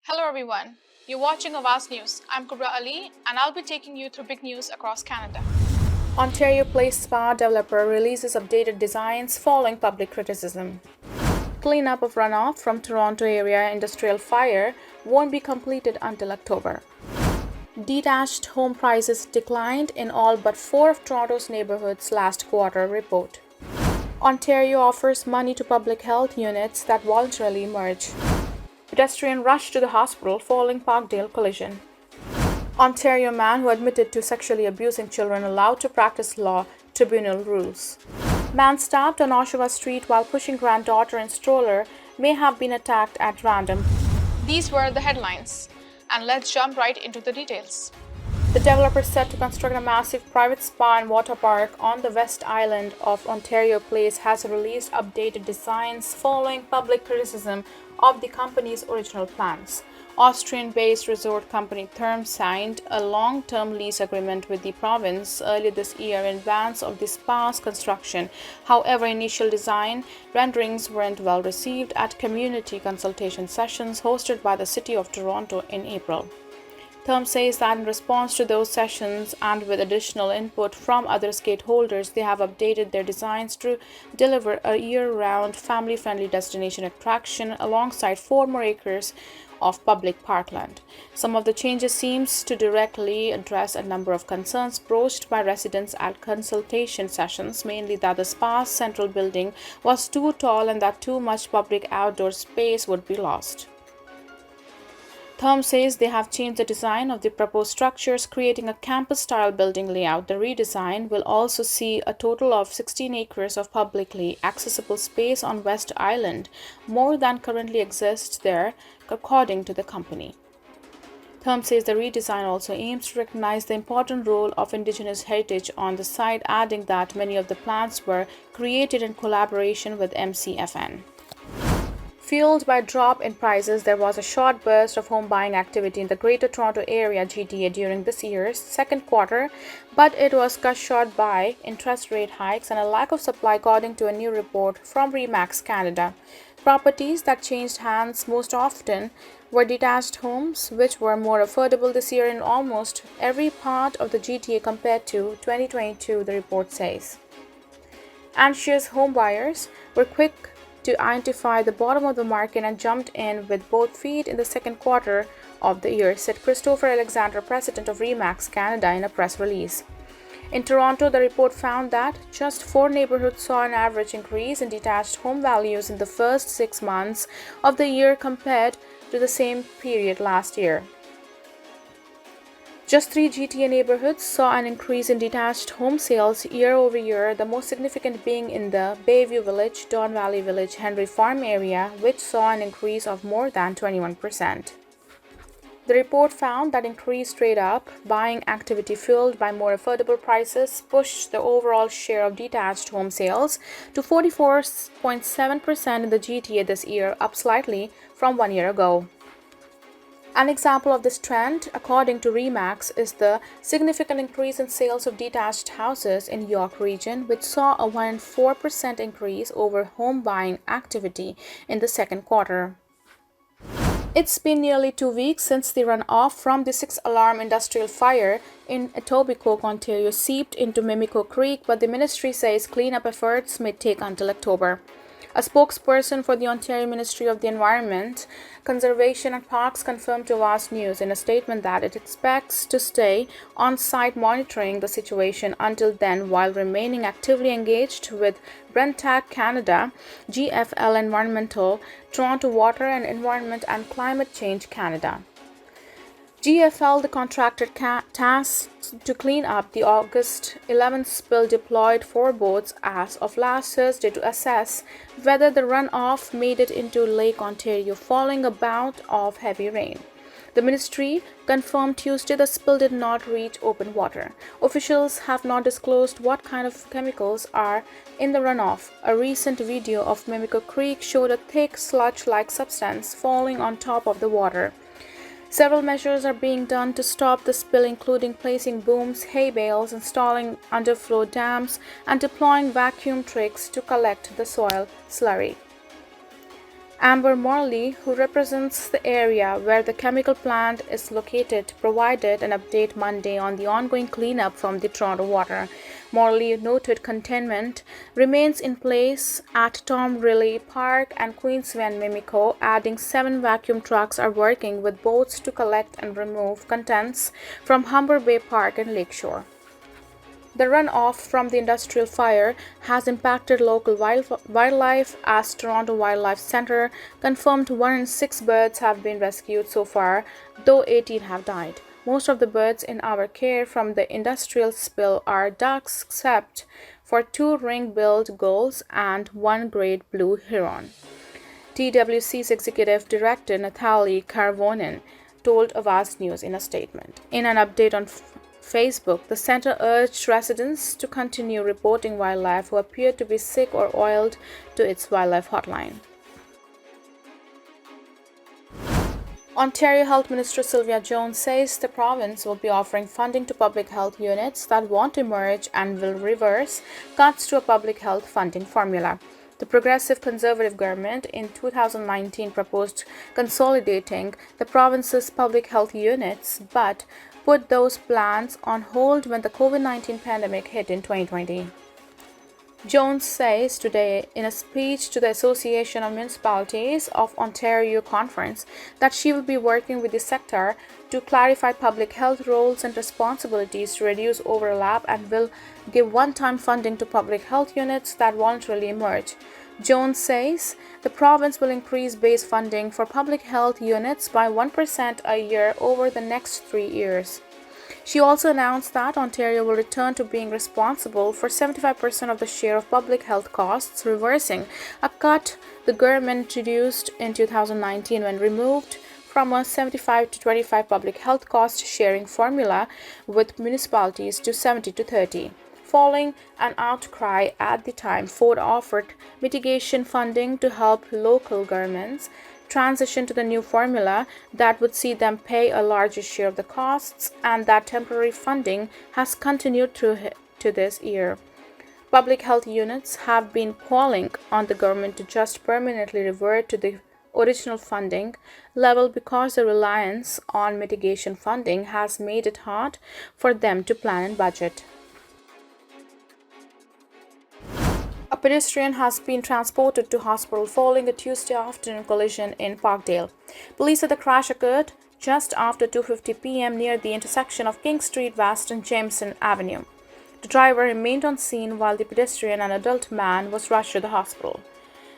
Hello everyone, you're watching Awaz News. I'm Kubra Ali and I'll be taking you through big news across Canada. Ontario Place Spa developer releases updated designs following public criticism. Cleanup of runoff from Toronto area industrial fire won't be completed until October. Detached home prices declined in all but four of Toronto's neighborhoods last quarter report. Ontario offers money to public health units that voluntarily merge. Pedestrian rushed to the hospital following Parkdale collision. Ontario man who admitted to sexually abusing children allowed to practice law, tribunal rules. Man stabbed on Oshawa Street while pushing granddaughter in stroller may have been attacked at random. These were the headlines, and let's jump right into the details. The developer set to construct a massive private spa and water park on the West Island of Ontario Place has released updated designs following public criticism of the company's original plans. Austrian-based resort company Therm signed a long-term lease agreement with the province earlier this year in advance of the spa's construction. However, initial design renderings weren't well received at community consultation sessions hosted by the City of Toronto in April. Therm says that in response to those sessions and with additional input from other stakeholders, they have updated their designs to deliver a year-round family-friendly destination attraction alongside 4 more acres of public parkland. Some of the changes seems to directly address a number of concerns broached by residents at consultation sessions, mainly that the spa's central building was too tall and that too much public outdoor space would be lost. Therm says they have changed the design of the proposed structures, creating a campus-style building layout. The redesign will also see a total of 16 acres of publicly accessible space on West Island, more than currently exists there, according to the company. Therm says the redesign also aims to recognize the important role of Indigenous heritage on the site, adding that many of the plans were created in collaboration with MCFN. Fueled by a drop in prices, there was a short burst of home buying activity in the Greater Toronto Area GTA during this year's second quarter, but it was cut short by interest rate hikes and a lack of supply, according to a new report from Remax Canada. Properties that changed hands most often were detached homes, which were more affordable this year in almost every part of the GTA compared to 2022, the report says. Anxious homebuyers were quick to identify the bottom of the market and jumped in with both feet in the second quarter of the year, said Christopher Alexander, president of Remax Canada, in a press release. In Toronto, the report found that just 4 neighborhoods saw an average increase in detached home values in the first 6 months of the year compared to the same period last year. Just 3 GTA neighborhoods saw an increase in detached home sales year over year, the most significant being in the Bayview Village, Don Valley Village, Henry Farm area, which saw an increase of more than 21%. The report found that increased straight-up buying activity fueled by more affordable prices pushed the overall share of detached home sales to 44.7% in the GTA this year, up slightly from 1 year ago. An example of this trend, according to Remax, is the significant increase in sales of detached houses in York region, which saw a 104% increase over home buying activity in the second quarter. It's been nearly 2 weeks since the runoff from the 6-alarm industrial fire in Etobicoke, Ontario seeped into Mimico Creek, but the ministry says cleanup efforts may take until October. A spokesperson for the Ontario Ministry of the Environment, Conservation and Parks confirmed to Awaz News in a statement that it expects to stay on-site monitoring the situation until then while remaining actively engaged with Brentac Canada, GFL Environmental, Toronto Water and Environment and Climate Change Canada. GFL, the contractor tasked to clean up the August 11th spill, deployed 4 boats as of last Thursday to assess whether the runoff made it into Lake Ontario following a bout of heavy rain. The ministry confirmed Tuesday the spill did not reach open water. Officials have not disclosed what kind of chemicals are in the runoff. A recent video of Mimico Creek showed a thick sludge-like substance falling on top of the water. Several measures are being done to stop the spill, including placing booms, hay bales, installing underflow dams, and deploying vacuum trucks to collect the soil slurry. Amber Morley, who represents the area where the chemical plant is located, provided an update Monday on the ongoing cleanup from the Toronto water. Morley noted containment remains in place at Tom Riley Park and Queens Van Mimico, adding 7 vacuum trucks are working with boats to collect and remove contents from Humber Bay Park and Lakeshore. The runoff from the industrial fire has impacted local wildlife, as Toronto Wildlife Centre confirmed 1 in 6 birds have been rescued so far, though 18 have died. Most of the birds in our care from the industrial spill are ducks, except for 2 ring-billed gulls and 1 great blue heron. TWC's Executive Director Nathalie Carvonen told Awaz News in a statement. In an update on Facebook, the center urged residents to continue reporting wildlife who appear to be sick or oiled to its wildlife hotline. Ontario Health Minister Sylvia Jones says the province will be offering funding to public health units that want to merge and will reverse cuts to a public health funding formula. The Progressive Conservative government in 2019 proposed consolidating the province's public health units, but put those plans on hold when the COVID-19 pandemic hit in 2020. Jones says today in a speech to the Association of Municipalities of Ontario conference that she will be working with the sector to clarify public health roles and responsibilities to reduce overlap and will give one-time funding to public health units that voluntarily emerge. Jones says the province will increase base funding for public health units by 1% a year over the next 3 years. She also announced that Ontario will return to being responsible for 75% of the share of public health costs, reversing a cut the government introduced in 2019 when removed from a 75 to 25 public health cost sharing formula with municipalities to 70 to 30. Following an outcry at the time, Ford offered mitigation funding to help local governments transition to the new formula that would see them pay a larger share of the costs, and that temporary funding has continued through to this year. Public health units have been calling on the government to just permanently revert to the original funding level because the reliance on mitigation funding has made it hard for them to plan and budget. A pedestrian has been transported to hospital following a Tuesday afternoon collision in Parkdale. Police said the crash occurred just after 2:50 p.m. near the intersection of King Street West and Jameson Avenue. The driver remained on scene while the pedestrian, an adult man, was rushed to the hospital.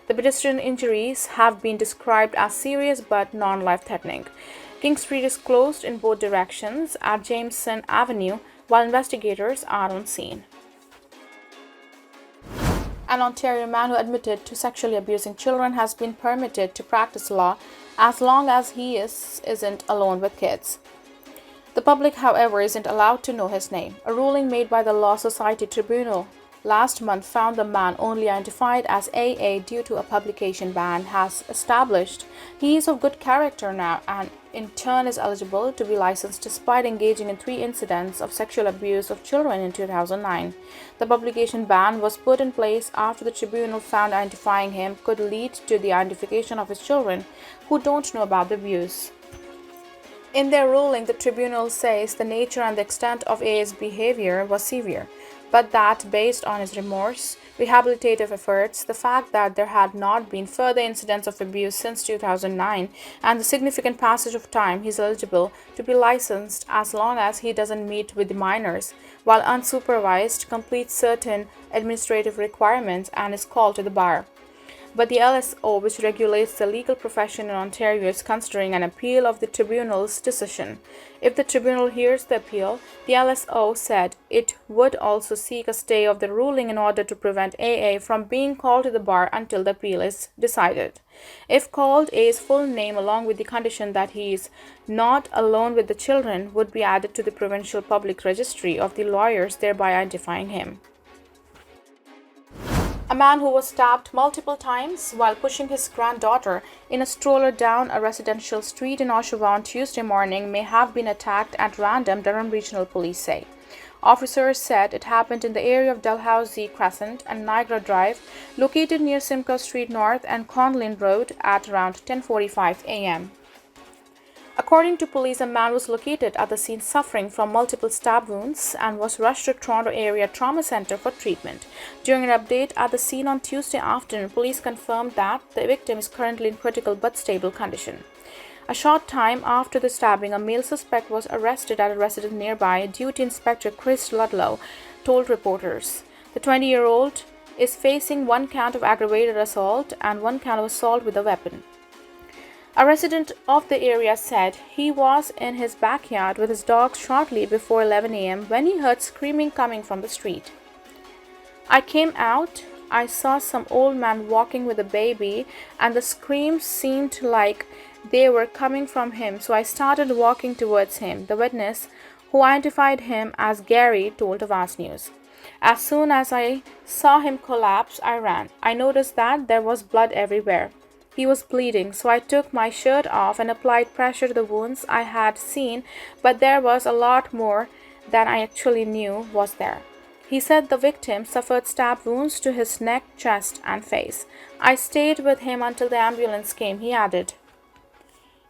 The pedestrian injuries have been described as serious but non-life-threatening. King Street is closed in both directions at Jameson Avenue while investigators are on scene. An Ontario man who admitted to sexually abusing children has been permitted to practice law as long as he isn't alone with kids. The public, however, isn't allowed to know his name. A ruling made by the Law Society Tribunal last month found the man, only identified as AA due to a publication ban, has established he is of good character now and in turn is eligible to be licensed despite engaging in 3 incidents of sexual abuse of children in 2009. The publication ban was put in place after the tribunal found identifying him could lead to the identification of his children who don't know about the abuse. In their ruling, the tribunal says the nature and the extent of AA's behavior was severe, but that based on his remorse, rehabilitative efforts, the fact that there had not been further incidents of abuse since 2009, and the significant passage of time, he is eligible to be licensed as long as he doesn't meet with the minors, while unsupervised, completes certain administrative requirements, and is called to the bar. But the LSO, which regulates the legal profession in Ontario, is considering an appeal of the tribunal's decision. If the tribunal hears the appeal, the LSO said it would also seek a stay of the ruling in order to prevent AA from being called to the bar until the appeal is decided. If called, A's full name, along with the condition that he is not alone with the children, would be added to the provincial public registry of the lawyers, thereby identifying him. A man who was stabbed multiple times while pushing his granddaughter in a stroller down a residential street in Oshawa on Tuesday morning may have been attacked at random, Durham Regional Police say. Officers said it happened in the area of Dalhousie Crescent and Niagara Drive, located near Simcoe Street North and Conlin Road at around 10:45 a.m. According to police, a man was located at the scene suffering from multiple stab wounds and was rushed to Toronto Area Trauma Centre for treatment. During an update at the scene on Tuesday afternoon, police confirmed that the victim is currently in critical but stable condition. A short time after the stabbing, a male suspect was arrested at a residence nearby, Duty Inspector Chris Ludlow told reporters. The 20-year-old is facing one count of aggravated assault and one count of assault with a weapon. A resident of the area said he was in his backyard with his dogs shortly before 11 a.m. when he heard screaming coming from the street. I came out. I saw some old man walking with a baby, and the screams seemed like they were coming from him, so I started walking towards him, the witness, who identified him as Gary, told Awaz News. As soon as I saw him collapse, I ran. I noticed that there was blood everywhere. He was bleeding, so I took my shirt off and applied pressure to the wounds I had seen, but there was a lot more than I actually knew was there. He said the victim suffered stab wounds to his neck, chest, and face. I stayed with him until the ambulance came, he added.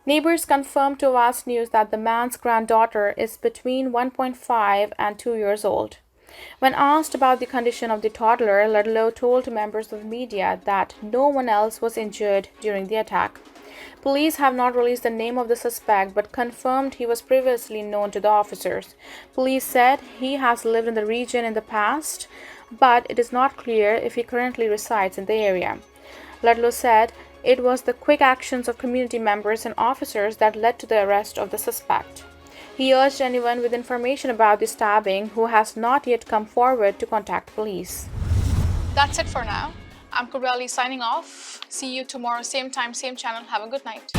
Neighbors confirmed to Awaz News that the man's granddaughter is between 1.5 and 2 years old. When asked about the condition of the toddler, Ludlow told members of the media that no one else was injured during the attack. Police have not released the name of the suspect but confirmed he was previously known to the officers. Police said he has lived in the region in the past, but it is not clear if he currently resides in the area. Ludlow said it was the quick actions of community members and officers that led to the arrest of the suspect. He urged anyone with information about the stabbing who has not yet come forward to contact police. That's it for now. I'm Kubrali signing off. See you tomorrow, same time, same channel. Have a good night.